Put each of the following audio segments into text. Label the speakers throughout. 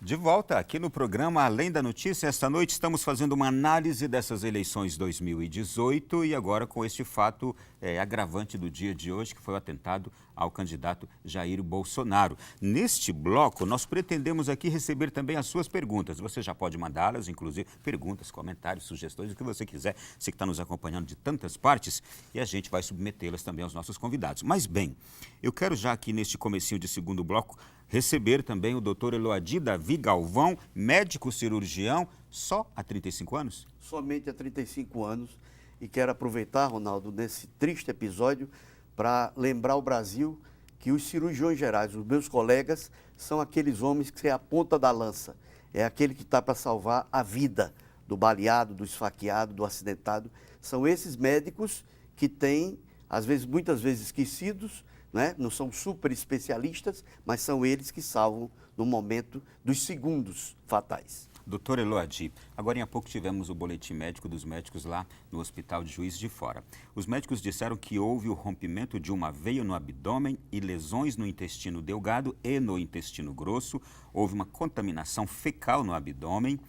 Speaker 1: De volta aqui no programa Além da Notícia. Esta noite estamos fazendo uma análise dessas eleições 2018 e agora com este fato agravante do dia de hoje, que foi o atentado ao candidato Jair Bolsonaro. Neste bloco, nós pretendemos aqui receber também as suas perguntas. Você já pode mandá-las, inclusive perguntas, comentários, sugestões, o que você quiser. Você que está nos acompanhando de tantas partes e a gente vai submetê-las também aos nossos convidados. Mas bem, eu quero já aqui neste comecinho de segundo bloco receber também o doutor Eloadi Davi Galvão, médico cirurgião, só há 35 anos?
Speaker 2: Somente há 35 anos. E quero aproveitar, Ronaldo, nesse triste episódio, para lembrar ao Brasil que os cirurgiões gerais, os meus colegas, são aqueles homens que é a ponta da lança. É aquele que está para salvar a vida do baleado, do esfaqueado, do acidentado. São esses médicos que têm, às vezes, muitas vezes esquecidos, né? Não são super especialistas, mas são eles que salvam no momento dos segundos fatais.
Speaker 1: Doutor Eloadi, agora há pouco tivemos o boletim médico dos médicos lá no Hospital de Juiz de Fora. Os médicos disseram que houve o rompimento de uma veia no abdômen e lesões no intestino delgado e no intestino grosso. Houve uma contaminação fecal no abdômen,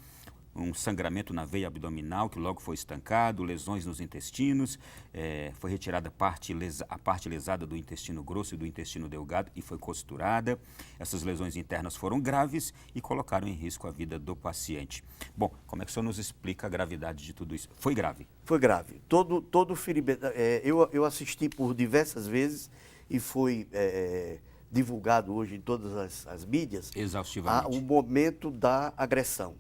Speaker 1: um sangramento na veia abdominal que logo foi estancado, lesões nos intestinos, foi retirada a parte lesada do intestino grosso e do intestino delgado e foi costurada. Essas lesões internas foram graves e colocaram em risco a vida do paciente. Bom, como é que o senhor nos explica a gravidade de tudo isso? Foi grave? Foi grave.
Speaker 2: Todo ferimento, eu assisti por diversas vezes e foi divulgado hoje em todas as mídias
Speaker 1: exaustivamente
Speaker 2: o momento da agressão.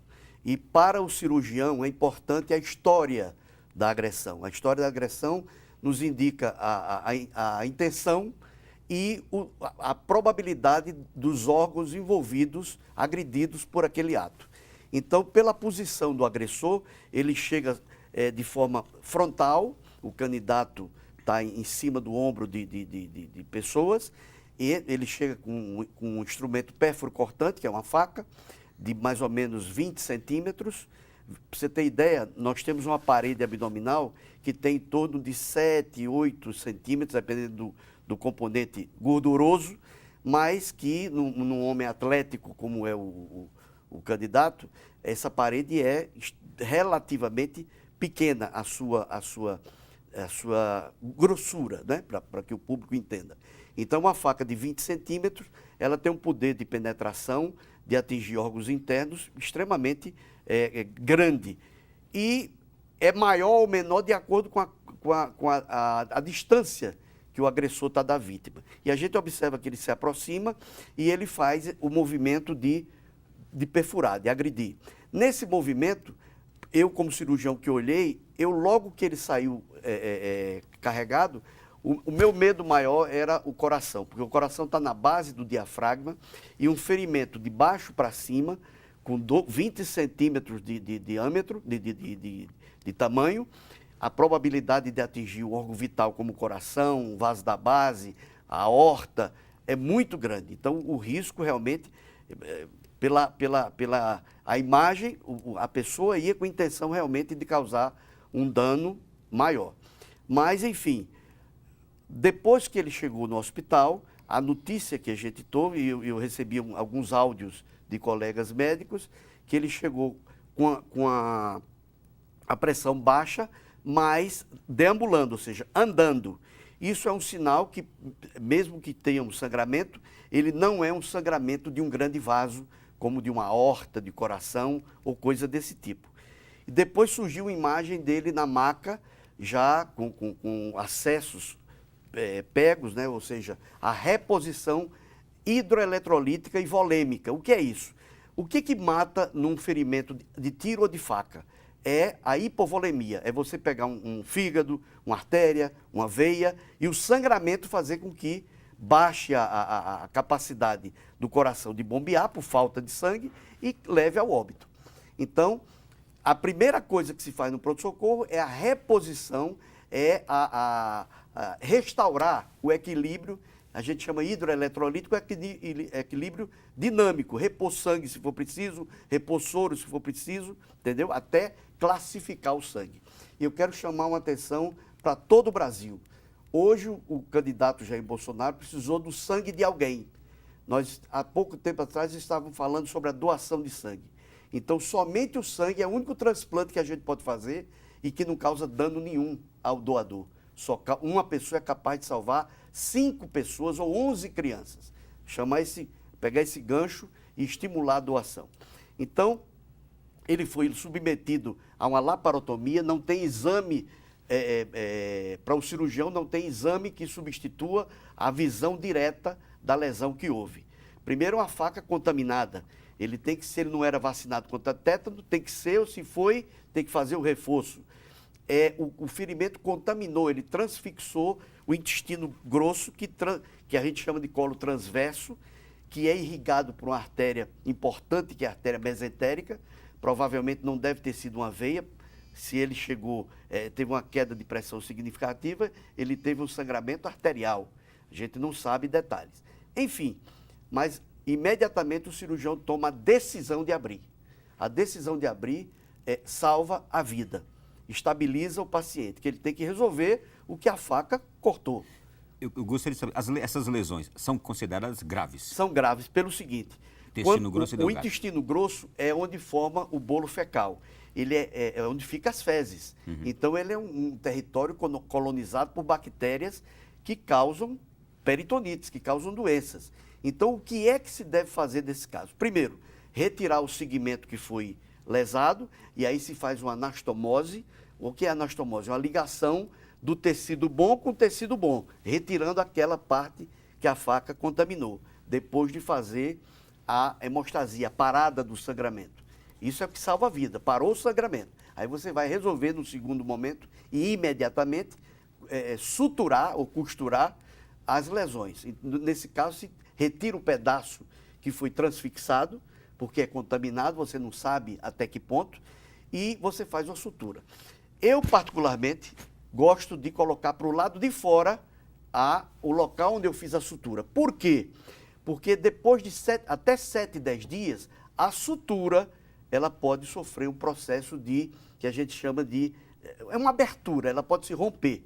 Speaker 2: E para o cirurgião é importante a história da agressão. A história da agressão nos indica a intenção e a probabilidade dos órgãos envolvidos, agredidos por aquele ato. Então, pela posição do agressor, ele chega de forma frontal, o candidato está em cima do ombro de pessoas, e ele chega com um instrumento pérfuro-cortante, que é uma faca, de mais ou menos 20 centímetros. Para você ter ideia, nós temos uma parede abdominal que tem em torno de 7, 8 centímetros, dependendo do componente gorduroso, mas que num homem atlético como é o candidato, essa parede é relativamente pequena, a sua grossura, né? Para que o público entenda. Então, uma faca de 20 centímetros, ela tem um poder de penetração, de atingir órgãos internos extremamente grande. E é maior ou menor de acordo com a distância que o agressor está da vítima. E a gente observa que ele se aproxima e ele faz o movimento de perfurar, de agredir. Nesse movimento, eu como cirurgião que olhei, logo que ele saiu carregado, o meu medo maior era o coração, porque o coração está na base do diafragma e um ferimento de baixo para cima, com 20 centímetros de diâmetro, de tamanho, a probabilidade de atingir o órgão vital como o coração, o vaso da base, a aorta, é muito grande. Então, o risco realmente, pela a imagem, a pessoa ia com intenção realmente de causar um dano maior. Mas, enfim, depois que ele chegou no hospital, a notícia que a gente teve, e eu recebi alguns áudios de colegas médicos, que ele chegou com a pressão baixa, mas deambulando, ou seja, andando. Isso é um sinal que, mesmo que tenha um sangramento, ele não é um sangramento de um grande vaso, como de uma aorta, de coração ou coisa desse tipo. E depois surgiu uma imagem dele na maca, já com acessos pegos, né? Ou seja, a reposição hidroeletrolítica e volêmica. O que é isso? O que mata num ferimento de tiro ou de faca? É a hipovolemia, é você pegar um fígado, uma artéria, uma veia e o sangramento fazer com que baixe a capacidade do coração de bombear por falta de sangue e leve ao óbito. Então, a primeira coisa que se faz no pronto-socorro é a reposição, restaurar o equilíbrio, a gente chama hidroeletrolítico, equilíbrio dinâmico, repor sangue se for preciso, repor soro se for preciso, entendeu? Até classificar o sangue. E eu quero chamar uma atenção para todo o Brasil. Hoje o candidato Jair Bolsonaro precisou do sangue de alguém. Nós, há pouco tempo atrás, estávamos falando sobre a doação de sangue. Então, somente o sangue é o único transplante que a gente pode fazer e que não causa dano nenhum ao doador. Só uma pessoa é capaz de salvar 5 pessoas ou 11 crianças. Pegar esse gancho e estimular a doação. Então, ele foi submetido a uma laparotomia, não tem exame, para o cirurgião não tem exame que substitua a visão direta da lesão que houve. Primeiro, uma faca contaminada. Ele tem que, se ele não era vacinado contra tétano, tem que ser, ou se foi, tem que fazer o reforço. O ferimento contaminou, ele transfixou o intestino grosso, que a gente chama de colo transverso, que é irrigado por uma artéria importante, que é a artéria mesentérica. Provavelmente não deve ter sido uma veia. Se ele teve uma queda de pressão significativa, ele teve um sangramento arterial. A gente não sabe detalhes. Enfim, mas imediatamente o cirurgião toma a decisão de abrir. A decisão de abrir salva a vida, estabiliza o paciente, que ele tem que resolver o que a faca cortou.
Speaker 1: Eu gostaria de saber, essas lesões são consideradas graves?
Speaker 2: São graves pelo seguinte,
Speaker 1: intestino grosso e delgado.
Speaker 2: O intestino grosso é onde forma o bolo fecal. Ele é onde ficam as fezes. Uhum. Então, ele é um território colonizado por bactérias que causam peritonites, que causam doenças. Então, o que é que se deve fazer nesse caso? Primeiro, retirar o segmento que foi lesado, e aí se faz uma anastomose. O que é anastomose? Uma ligação do tecido bom com o tecido bom, retirando aquela parte que a faca contaminou, depois de fazer a hemostasia, a parada do sangramento. Isso é o que salva a vida, parou o sangramento. Aí você vai resolver no segundo momento e imediatamente suturar ou costurar as lesões. Nesse caso, se retira o pedaço que foi transfixado, porque é contaminado, você não sabe até que ponto, e você faz uma sutura. Eu, particularmente, gosto de colocar para o lado de fora o local onde eu fiz a sutura. Por quê? Porque depois de até 7, 10 dias, a sutura ela pode sofrer um processo que a gente chama de... É uma abertura, ela pode se romper.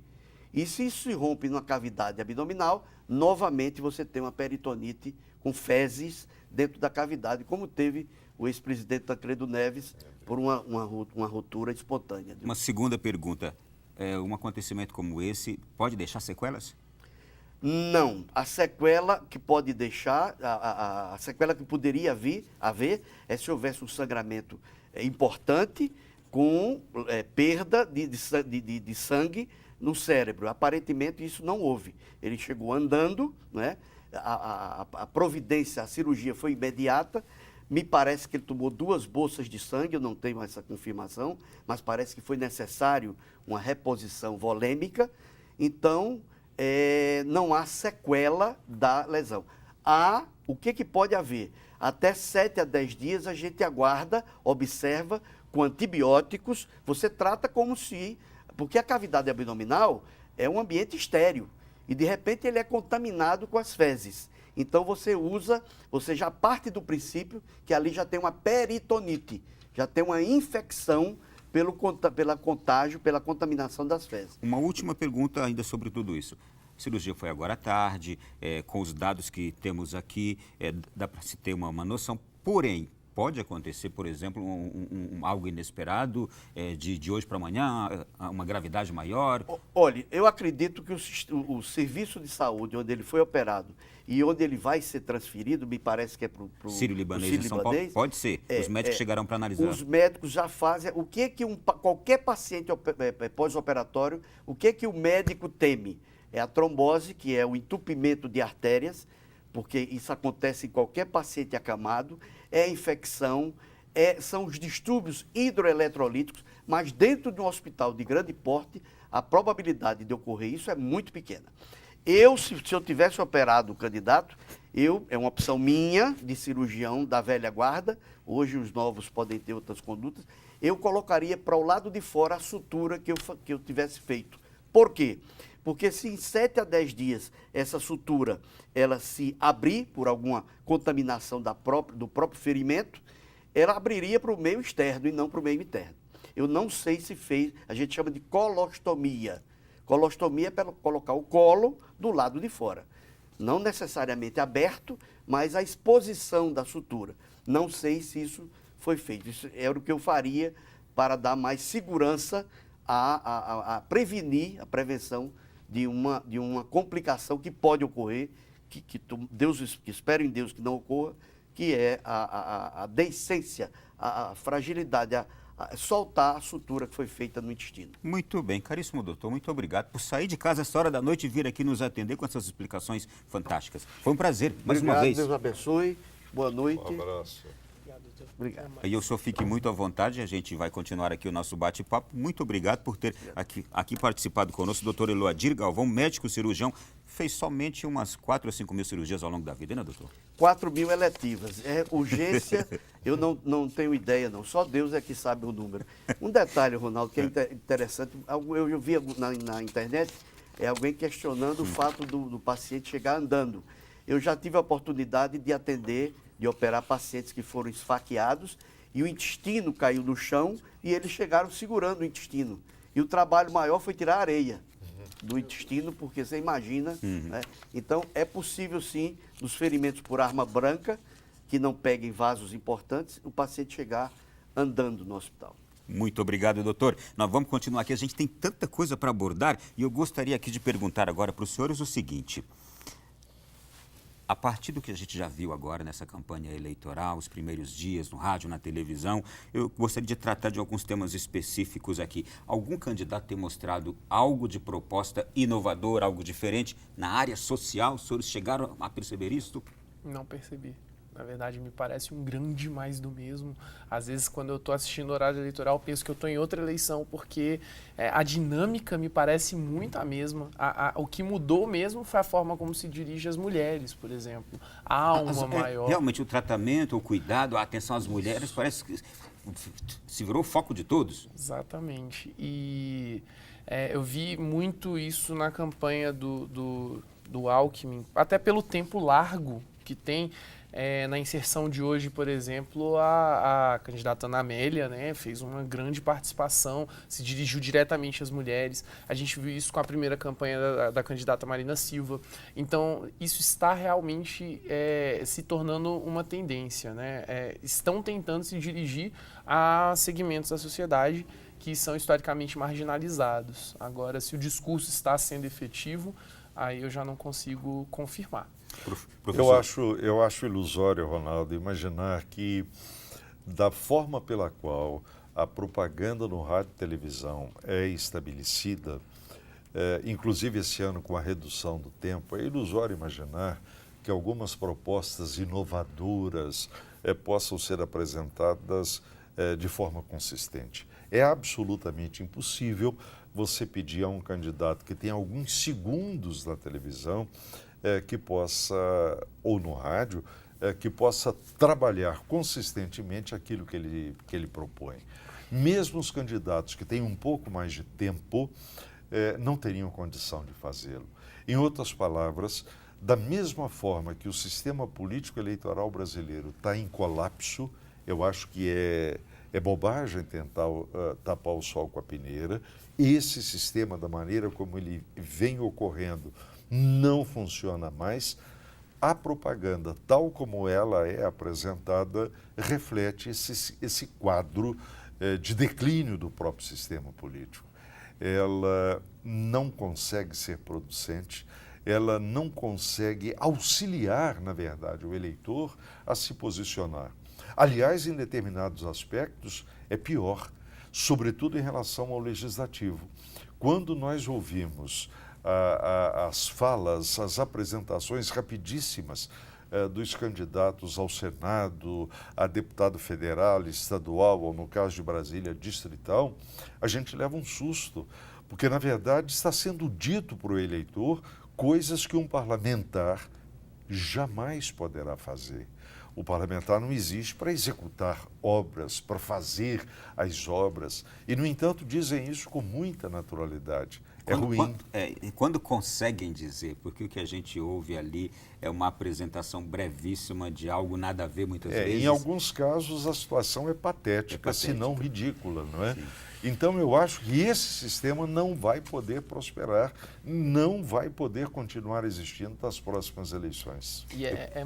Speaker 2: E se isso se rompe numa cavidade abdominal, novamente você tem uma peritonite com fezes dentro da cavidade, como teve o ex-presidente Tancredo Neves por uma ruptura espontânea.
Speaker 1: Uma segunda pergunta. Um acontecimento como esse pode deixar sequelas?
Speaker 2: Não. A sequela que pode deixar, a sequela que poderia haver é se houvesse um sangramento importante com perda de sangue no cérebro. Aparentemente isso não houve. Ele chegou andando, né? A providência, a cirurgia foi imediata. Me parece que ele tomou 2 bolsas de sangue, eu não tenho essa confirmação, mas parece que foi necessário uma reposição volêmica. Então, não há sequela da lesão. O que pode haver? Até 7 a 10 dias a gente aguarda, observa, com antibióticos, você trata como se... Porque a cavidade abdominal é um ambiente estéril e, de repente, ele é contaminado com as fezes. Então, você já parte do princípio que ali já tem uma peritonite, já tem uma infecção pela contágio, pela contaminação das fezes.
Speaker 1: Uma última pergunta ainda sobre tudo isso. A cirurgia foi agora à tarde, com os dados que temos aqui, dá para se ter uma noção, porém, pode acontecer, por exemplo, algo inesperado, de hoje para amanhã, uma gravidade maior?
Speaker 2: Olha, eu acredito que o serviço de saúde onde ele foi operado e onde ele vai ser transferido, me parece que é para o
Speaker 1: Sírio-Libanês em São Paulo? Pode ser. Os médicos chegarão para analisar.
Speaker 2: Os médicos já fazem... O que qualquer paciente pós-operatório, o que o médico teme? É a trombose, que é o entupimento de artérias, porque isso acontece em qualquer paciente acamado, é a infecção, são os distúrbios hidroeletrolíticos, mas dentro de um hospital de grande porte, a probabilidade de ocorrer isso é muito pequena. Se eu tivesse operado o candidato, é uma opção minha, de cirurgião da velha guarda, hoje os novos podem ter outras condutas, eu colocaria para o lado de fora a sutura que eu tivesse feito. Por quê? Porque se em 7 a 10 dias essa sutura ela se abrir por alguma contaminação do próprio ferimento, ela abriria para o meio externo e não para o meio interno. Eu não sei se fez, a gente chama de colostomia. Colostomia é para colocar o colo do lado de fora. não necessariamente aberto, mas a exposição da sutura. Não sei se isso foi feito. Isso era o que eu faria para dar mais segurança a prevenir, a prevenção de uma complicação que pode ocorrer, que espero em Deus que não ocorra, que é a deiscência, a fragilidade, soltar a sutura que foi feita no intestino.
Speaker 1: Muito bem, caríssimo doutor, muito obrigado por sair de casa essa hora da noite e vir aqui nos atender com essas explicações fantásticas. Foi um prazer, mais uma vez.
Speaker 2: Deus abençoe, boa noite.
Speaker 3: Um abraço.
Speaker 2: Obrigado.
Speaker 1: E o senhor fique muito à vontade, a gente vai continuar aqui o nosso bate-papo. Muito obrigado por ter aqui participado conosco, doutor Eloadir Galvão, médico cirurgião, fez somente umas 4 a 5 mil cirurgias ao longo da vida, né, doutor?
Speaker 2: 4.000 eletivas. Urgência, eu não tenho ideia, não. Só Deus é que sabe o número. Um detalhe, Ronaldo, que é interessante, eu vi na internet, alguém questionando o fato do paciente chegar andando. Eu já tive a oportunidade de atender, de operar pacientes que foram esfaqueados e o intestino caiu no chão e eles chegaram segurando o intestino. E o trabalho maior foi tirar a areia do intestino, porque você imagina, né? Então, é possível sim, nos ferimentos por arma branca, que não peguem vasos importantes, o paciente chegar andando no hospital.
Speaker 1: Muito obrigado, doutor. Nós vamos continuar aqui, a gente tem tanta coisa para abordar e eu gostaria aqui de perguntar agora para os senhores o seguinte. A partir do que a gente já viu agora nessa campanha eleitoral, os primeiros dias no rádio, na televisão, eu gostaria de tratar de alguns temas específicos aqui. Algum candidato tem mostrado algo de proposta inovadora, algo diferente na área social? Os senhores chegaram a perceber isso?
Speaker 4: Não percebi. Na verdade, me parece um grande mais do mesmo. Às vezes, quando eu estou assistindo o horário eleitoral, penso que eu estou em outra eleição, porque a dinâmica me parece muito a mesma. O que mudou mesmo foi a forma como se dirige às mulheres, por exemplo. Há uma maior...
Speaker 1: Realmente, o tratamento, o cuidado, a atenção às mulheres, parece que se virou o foco de todos.
Speaker 4: Exatamente. E eu vi muito isso na campanha do Alckmin, até pelo tempo largo que tem. Na inserção de hoje, por exemplo, a candidata Ana Amélia, né, fez uma grande participação, se dirigiu diretamente às mulheres. A gente viu isso com a primeira campanha da candidata Marina Silva. Então, isso está realmente se tornando uma tendência, né? Estão tentando se dirigir a segmentos da sociedade que são historicamente marginalizados. Agora, se o discurso está sendo efetivo, aí eu já não consigo confirmar.
Speaker 3: Eu acho ilusório, Ronaldo, imaginar que da forma pela qual a propaganda no rádio e televisão é estabelecida, inclusive esse ano com a redução do tempo, é ilusório imaginar que algumas propostas inovadoras possam ser apresentadas de forma consistente. É absolutamente impossível você pedir a um candidato que tem alguns segundos na televisão que possa, ou no rádio, que possa trabalhar consistentemente aquilo que ele propõe. Mesmo os candidatos que têm um pouco mais de tempo não teriam condição de fazê-lo. Em outras palavras, da mesma forma que o sistema político eleitoral brasileiro está em colapso, eu acho que é bobagem tentar tapar o sol com a peneira. Esse sistema, da maneira como ele vem ocorrendo, não funciona mais. A propaganda, tal como ela é apresentada, reflete esse quadro de declínio do próprio sistema político. Ela não consegue ser producente, ela não consegue auxiliar, na verdade, o eleitor a se posicionar. Aliás, em determinados aspectos, é pior, sobretudo em relação ao legislativo. Quando nós ouvimos as falas, as apresentações rapidíssimas dos candidatos ao Senado, a deputado federal, estadual, ou no caso de Brasília, distrital, a gente leva um susto, porque na verdade está sendo dito para o eleitor coisas que um parlamentar jamais poderá fazer. O parlamentar não existe para executar obras, para fazer as obras. E, no entanto, dizem isso com muita naturalidade. É ruim.
Speaker 1: Quando conseguem dizer, porque o que a gente ouve ali é uma apresentação brevíssima de algo nada a ver muitas vezes.
Speaker 3: Em alguns casos a situação é patética, se não ridícula, não é? Sim. Então eu acho que esse sistema não vai poder prosperar, não vai poder continuar existindo nas próximas eleições.
Speaker 4: E é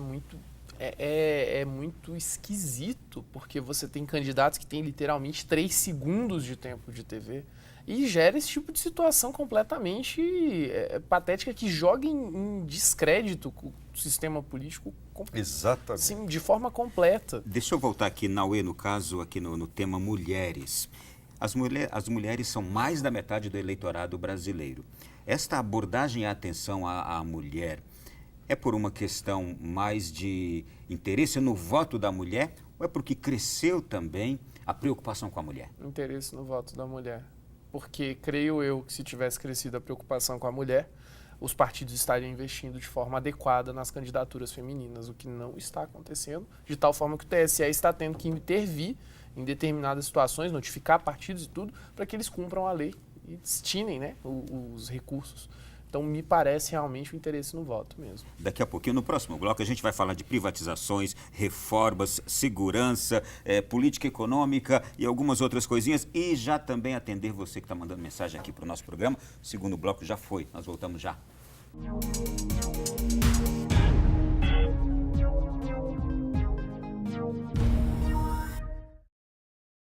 Speaker 4: muito esquisito, porque você tem candidatos que têm literalmente 3 segundos de tempo de TV e gera esse tipo de situação completamente patética que joga em descrédito o sistema político.
Speaker 3: Exatamente.
Speaker 4: Sim, de forma completa.
Speaker 1: Deixa eu voltar aqui, Naue, no caso, aqui no tema mulheres. As mulheres são mais da metade do eleitorado brasileiro. Esta abordagem e atenção à mulher é por uma questão mais de interesse no voto da mulher ou é porque cresceu também a preocupação com a mulher?
Speaker 4: Interesse no voto da mulher. Porque creio eu que se tivesse crescido a preocupação com a mulher, os partidos estariam investindo de forma adequada nas candidaturas femininas, o que não está acontecendo, de tal forma que o TSE está tendo que intervir em determinadas situações, notificar partidos e tudo, para que eles cumpram a lei e destinem, né, os recursos. Então, me parece realmente o interesse no voto mesmo.
Speaker 1: Daqui a pouquinho, no próximo bloco, a gente vai falar de privatizações, reformas, segurança, política econômica e algumas outras coisinhas. E já também atender você que está mandando mensagem aqui para o nosso programa. O segundo bloco já foi. Nós voltamos já.